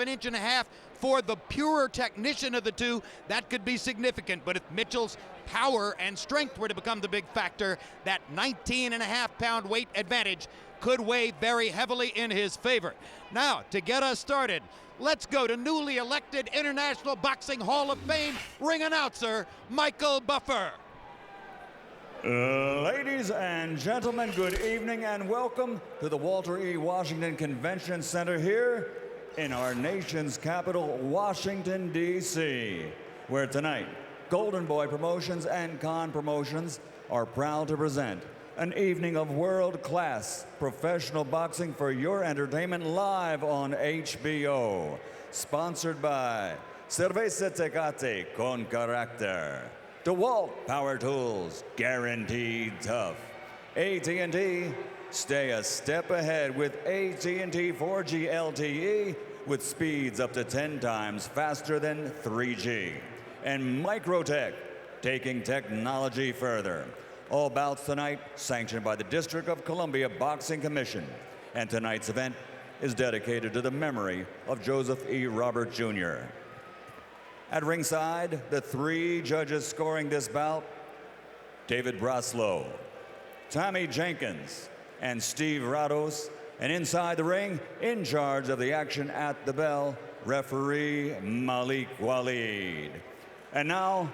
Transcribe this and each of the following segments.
an inch and a half for the purer technician of the two, that could be significant. But if Mitchell's power and strength were to become the big factor, that 19.5-pound weight advantage could weigh very heavily in his favor. Now, to get us started, let's go to newly elected International Boxing Hall of Fame ring announcer, Michael Buffer. Ladies and gentlemen, good evening and welcome to the Walter E. Washington Convention Center here in our nation's capital, Washington, D.C., where tonight, Golden Boy Promotions and Khan Promotions are proud to present an evening of world-class professional boxing for your entertainment live on HBO. Sponsored by Cerveza Tecate con Carácter, DeWalt Power Tools, guaranteed tough. AT&T, stay a step ahead with AT&T 4G LTE with speeds up to 10 times faster than 3G. And Microtech, taking technology further. All bouts tonight sanctioned by the District of Columbia Boxing Commission. And tonight's event is dedicated to the memory of Joseph E. Robert Jr. At ringside, the three judges scoring this bout, David Braslow, Tommy Jenkins, and Steve Rados. And inside the ring, in charge of the action at the bell, referee Malik Waleed. And now,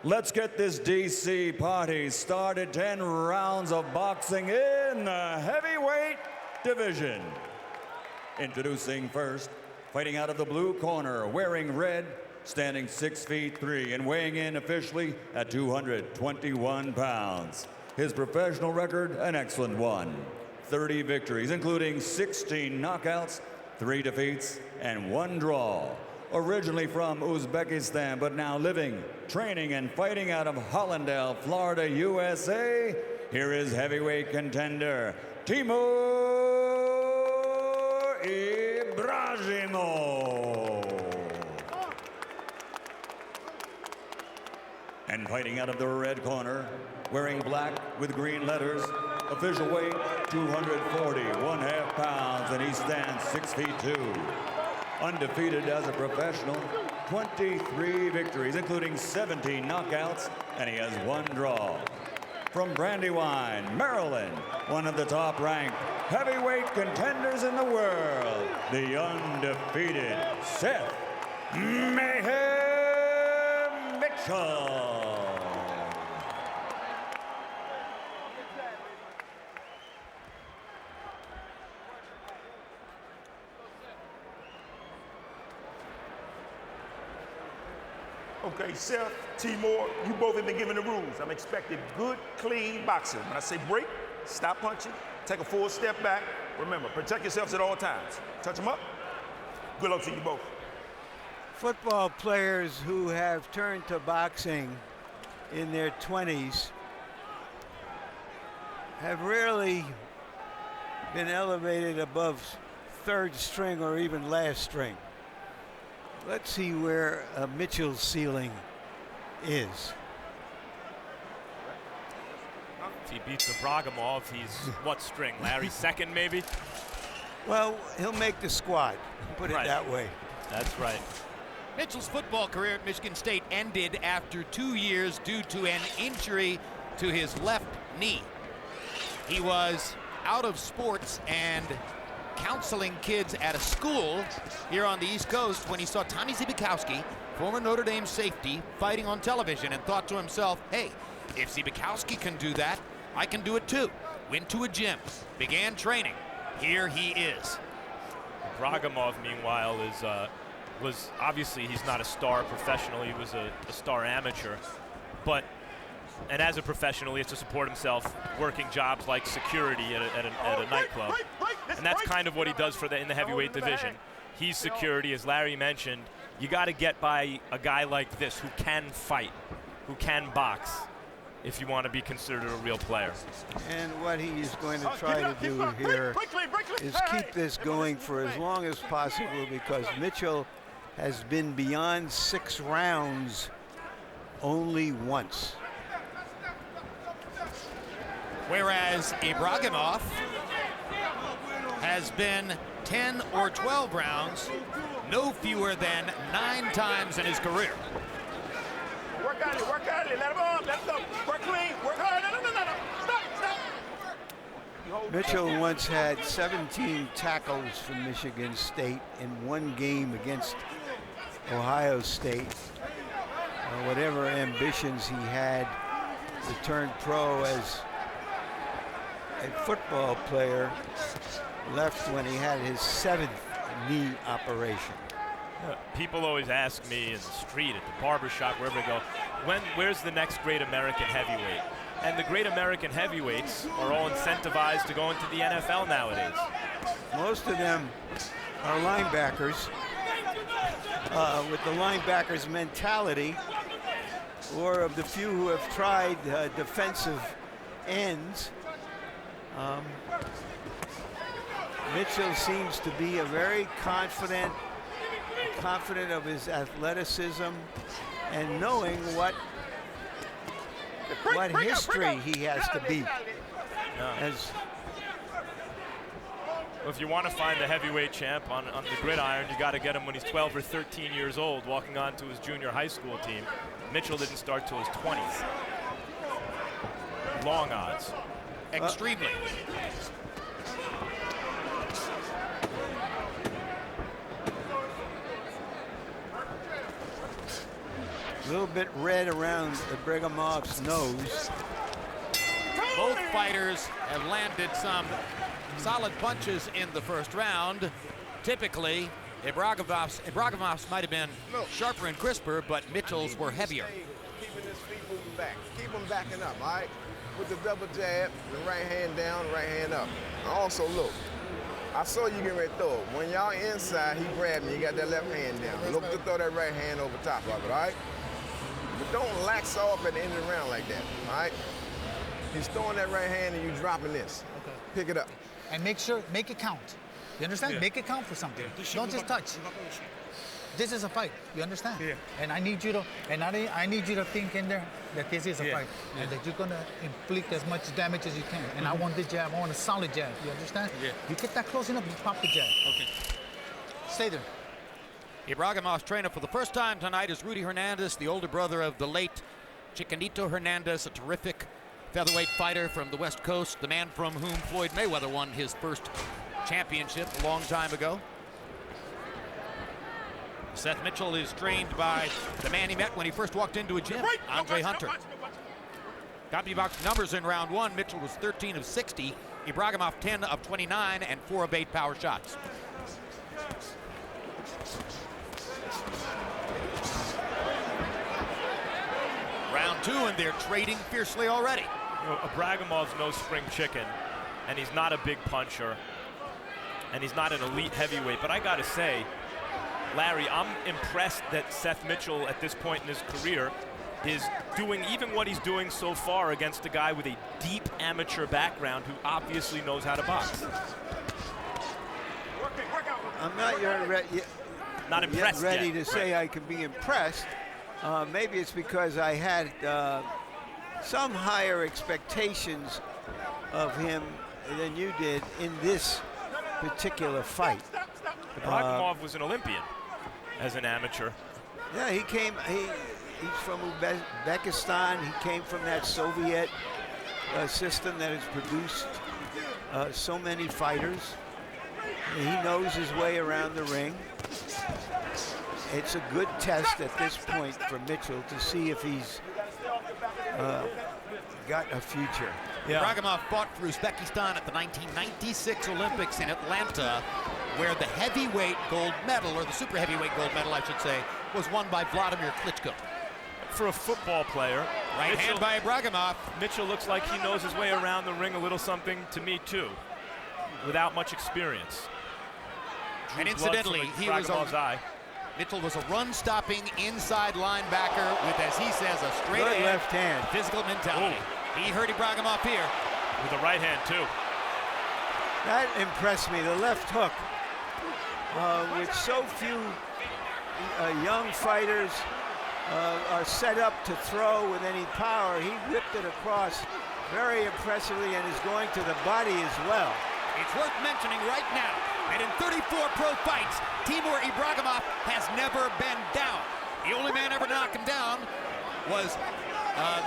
let's get this DC party started. 10 rounds of boxing in the heavyweight division. Introducing first, fighting out of the blue corner, wearing red, standing 6'3" and weighing in officially at 221 pounds. His professional record, an excellent one. 30 victories, including 16 knockouts, 3 defeats, and 1 draw. Originally from Uzbekistan, but now living, training, and fighting out of Hollandale, Florida, USA, here is heavyweight contender, Timur Ibragimov. And fighting out of the red corner, wearing black with green letters, official weight 240, 1/2 pounds, and he stands 6'2". Undefeated as a professional, 23 victories, including 17 knockouts, and he has 1 draw. From Brandywine, Maryland, one of the top-ranked heavyweight contenders in the world, the undefeated Seth Mayhem Mitchell. Okay, Seth, Timur, you both have been given the rules. I'm expecting good, clean boxing. When I say break, stop punching, take a full step back. Remember, protect yourselves at all times. Touch them up. Good luck to you both. Football players who have turned to boxing in their 20s have rarely been elevated above 3rd string or even last string. Let's see where Mitchell's ceiling is. If he beats Ibragimov, he's what string? Larry 2nd, maybe? Well, he'll make the squad, put it that way. That's right. Mitchell's football career at Michigan State ended after 2 years due to an injury to his left knee. He was out of sports and counseling kids at a school here on the East Coast when he saw Tommy Zbikowski, former Notre Dame safety, fighting on television, and thought to himself, hey, if Zbikowski can do that, I can do it too. Went to a gym, began training. Here he is. Ibragimov, meanwhile, was obviously he's not a star professional. He was a star amateur, and as a professional, he has to support himself working jobs like security at a nightclub. And that's kind of what he does in the heavyweight division. He's security, as Larry mentioned. You got to get by a guy like this who can fight, who can box, if you want to be considered a real player. And what he is going to try to do here is keep this going for as long as possible, because Mitchell has been beyond 6 rounds only once. Whereas Ibragimov has been 10 or 12 rounds no fewer than 9 times in his career. Work on it, work on it. Let him up, let him go. Work clean, work hard. No. Stop. Mitchell once had 17 tackles for Michigan State in one game against Ohio State. Whatever ambitions he had to turn pro as a football player left when he had his 7th knee operation. People always ask me in the street, at the barber shop, wherever I go, where's the next great American heavyweight? And the great American heavyweights are all incentivized to go into the NFL nowadays. Most of them are linebackers with the linebackers mentality, or of the few who have tried defensive ends. Mitchell seems to be a very confident of his athleticism and knowing what history he has to beat. If you want to find the heavyweight champ on the gridiron, you got to get him when he's 12 or 13 years old, walking on to his junior high school team. Mitchell didn't start till his 20s. Long odds. Extremely. A little bit red around Ibragimov's nose. Both fighters have landed some solid punches in the first round. Typically, Ibragimov's might have been sharper and crisper, but Mitchell's were heavier. Keeping his feet moving back. Keep him backing up, all right? With the double jab, the right hand down, right hand up. Also, look, I saw you getting ready to throw it. When y'all inside, he grabbed me, you got that left hand down. Look to throw that right hand over top of it, all right? But don't lax off at the end of the round like that, all right? He's throwing that right hand and you dropping this. Okay. Pick it up. And make it count. You understand? Yeah. Make it count for something. Yeah. Don't just touch. This is a fight. You understand? Yeah. And I need you to, I need you to think in there that this is a fight, and that you're gonna inflict as much damage as you can. And I want the jab. I want a solid jab. You understand? Yeah. You get that close enough, you pop the jab. Okay. Stay there. Ibragimov's trainer for the first time tonight is Rudy Hernandez, the older brother of the late Chicanito Hernandez, a terrific featherweight fighter from the West Coast, the man from whom Floyd Mayweather won his first championship a long time ago. Seth Mitchell is trained by the man he met when he first walked into a gym, Andre Hunter. CompuBox numbers in round 1, Mitchell was 13 of 60, Ibragimov 10 of 29, and 4 of 8 power shots. Round 2, and they're trading fiercely already. You know, Ibragimov's no spring chicken, and he's not a big puncher, and he's not an elite heavyweight, but I gotta say, Larry, I'm impressed that Seth Mitchell at this point in his career is doing even what he's doing so far against a guy with a deep amateur background who obviously knows how to box. I'm not yet ready to say I can be impressed. Maybe it's because I had some higher expectations of him than you did in this particular fight. Ibragimov was an Olympian as an amateur. Yeah, he's from Uzbekistan. He came from that Soviet system that has produced so many fighters. He knows his way around the ring. It's a good test at this point for Mitchell to see if he's got a future. Yeah. Ibragimov fought for Uzbekistan at the 1996 Olympics in Atlanta, where the heavyweight gold medal, or the super heavyweight gold medal, I should say, was won by Vladimir Klitschko. For a football player, right hand by Ibragimov. Mitchell looks like he knows his way around the ring a little something to me too, without much experience. And incidentally, Mitchell was a run-stopping inside linebacker with, as he says, a straight left hand, physical mentality. He hurt Ibragimov here. With the right hand, too. That impressed me, the left hook. With so few young fighters are set up to throw with any power, he whipped it across very impressively and is going to the body as well. It's worth mentioning right now And in 34 pro fights, Timur Ibragimov has never been down. The only man ever to knock him down was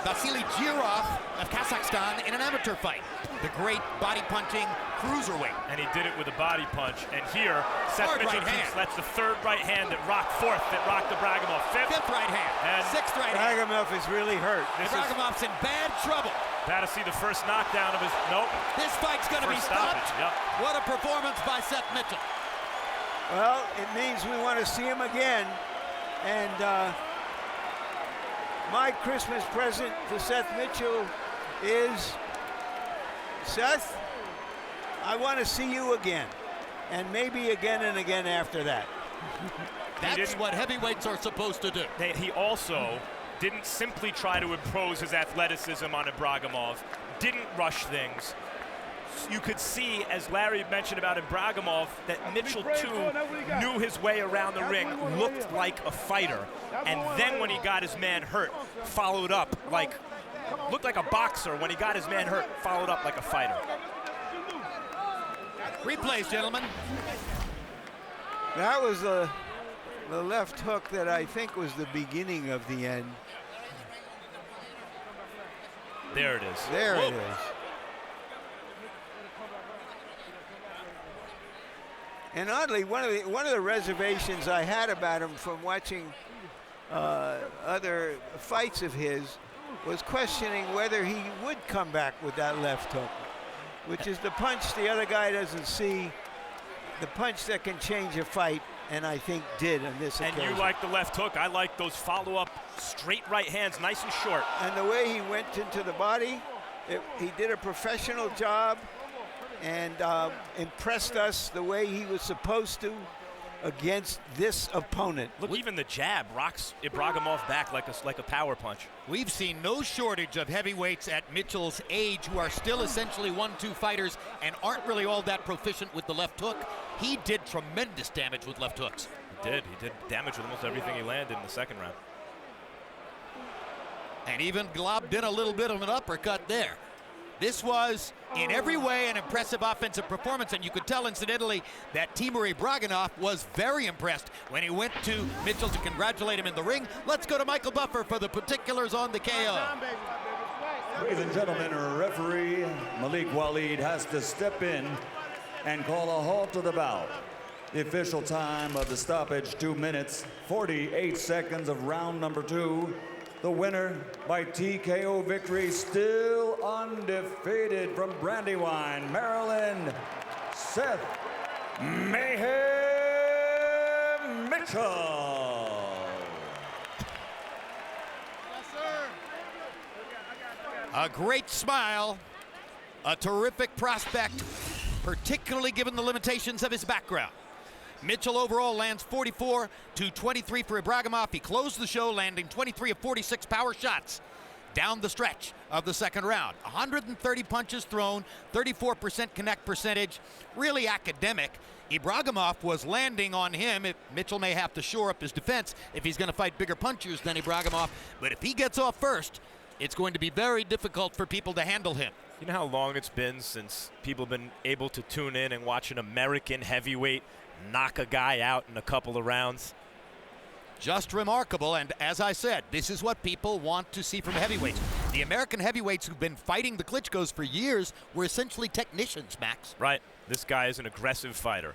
Vasily Girov of Kazakhstan in an amateur fight. The great body-punching cruiserweight. And he did it with a body punch. And here, Seth Mitchell keeps, that's the third right hand that rocked, fourth that rocked Ibragimov. Fifth right hand, and sixth right hand. Ibragimov is really hurt. Ibragimov's in bad trouble. About to see the first knockdown of his, nope. This fight's gonna be stopped. Yep. What a performance by Seth Mitchell. Well, it means we want to see him again. And my Christmas present to Seth Mitchell is, Seth, I want to see you again. And maybe again and again after that. That's what heavyweights are supposed to do. He also didn't simply try to impose his athleticism on Ibragimov, didn't rush things. You could see, as Larry mentioned about Ibragimov, that Mitchell, too, knew his way around the ring, looked like a fighter. And then when he got his man hurt, followed up like, looked like a boxer. When he got his man hurt, followed up like a fighter. Replays, gentlemen. That was the left hook that I think was the beginning of the end. There it is. There it is. And oddly, one of the reservations I had about him from watching other fights of his was questioning whether he would come back with that left hook, which is the punch the other guy doesn't see, the punch that can change a fight, and I think did on this occasion. And you like the left hook. I like those follow-up straight right hands, nice and short. And the way he went into the body, he did a professional job and impressed us the way he was supposed to against this opponent. Look, even the jab rocks Ibragimov back like a power punch. We've seen no shortage of heavyweights at Mitchell's age who are still essentially 1-2 fighters and aren't really all that proficient with the left hook. He did tremendous damage with left hooks. He did damage with almost everything he landed in the second round. And even globbed in a little bit of an uppercut there. This was, in every way, an impressive offensive performance, and you could tell, incidentally, that Timur Ibragimov was very impressed when he went to Mitchell to congratulate him in the ring. Let's go to Michael Buffer for the particulars on the KO. Ladies and gentlemen, referee Malik Waleed has to step in and call a halt to the bout. The official time of the stoppage, 2 minutes, 48 seconds of round number 2. The winner by TKO victory, still undefeated from Brandywine, Maryland, Seth Mayhem Mitchell. A great smile, a terrific prospect, particularly given the limitations of his background. Mitchell overall lands 44 to 23 for Ibragimov. He closed the show landing 23 of 46 power shots down the stretch of the second round. 130 punches thrown, 34% connect percentage, really academic. Ibragimov was landing on him. Mitchell may have to shore up his defense if he's going to fight bigger punchers than Ibragimov, but if he gets off first, it's going to be very difficult for people to handle him. You know how long it's been since people have been able to tune in and watch an American heavyweight knock a guy out in a couple of rounds? Just remarkable, and as I said, this is what people want to see from heavyweights. The American heavyweights who've been fighting the Klitschkos for years were essentially technicians, Max. Right. This guy is an aggressive fighter.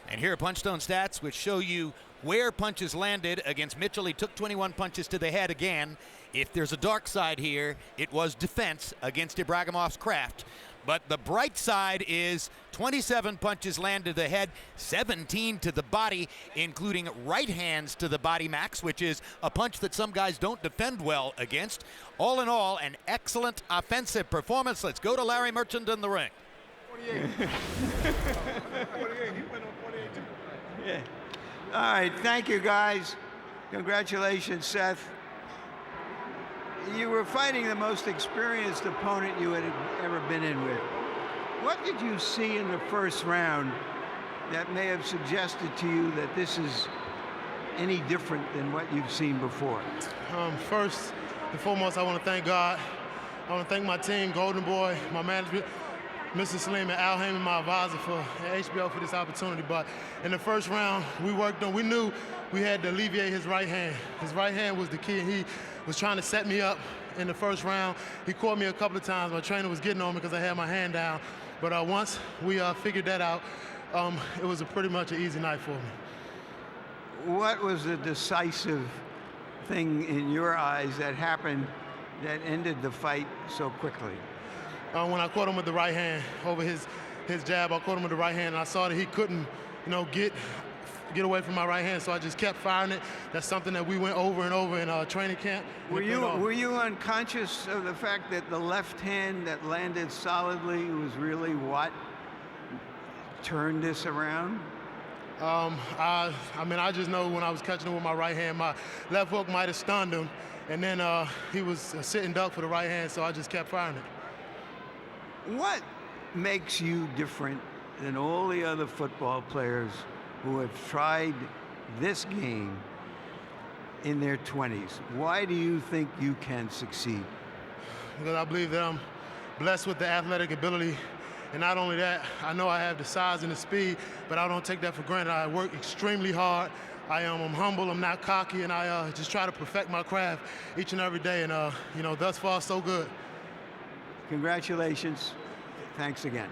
And here are Punchstone stats, which show you where punches landed against Mitchell. He took 21 punches to the head again. If there's a dark side here, it was defense against Ibragimov's craft. But the bright side is 27 punches landed to the head, 17 to the body, including right hands to the body, Max, which is a punch that some guys don't defend well against. All in all, an excellent offensive performance. Let's go to Larry Merchant in the ring. 48. 48. He went on 48 too. Yeah. All right, thank you guys. Congratulations, Seth. You were fighting the most experienced opponent you had ever been in with. What did you see in the first round that may have suggested to you that this is any different than what you've seen before? First and foremost, I want to thank God. I want to thank my team, Golden Boy, my management. Mr. Salim and Al Heyman, my advisor for HBO, for this opportunity. But in the first round, we knew we had to alleviate his right hand. His right hand was the key, and he was trying to set me up in the first round. He caught me a couple of times. My trainer was getting on me because I had my hand down. But once we figured that out, it was pretty much an easy night for me. What was the decisive thing in your eyes that happened that ended the fight so quickly? When I caught him with the right hand over his jab, I caught him with the right hand, and I saw that he couldn't, get away from my right hand, so I just kept firing it. That's something that we went over and over in training camp. Were you unconscious of the fact that the left hand that landed solidly was really what turned this around? I just know when I was catching him with my right hand, my left hook might have stunned him, and then he was a sitting duck for the right hand, so I just kept firing it. What makes you different than all the other football players who have tried this game in their 20s? Why do you think you can succeed? Because I believe that I'm blessed with the athletic ability. And not only that, I know I have the size and the speed, but I don't take that for granted. I work extremely hard. I'm humble, I'm not cocky, and I just try to perfect my craft each and every day. And, thus far, so good. Congratulations. Thanks again.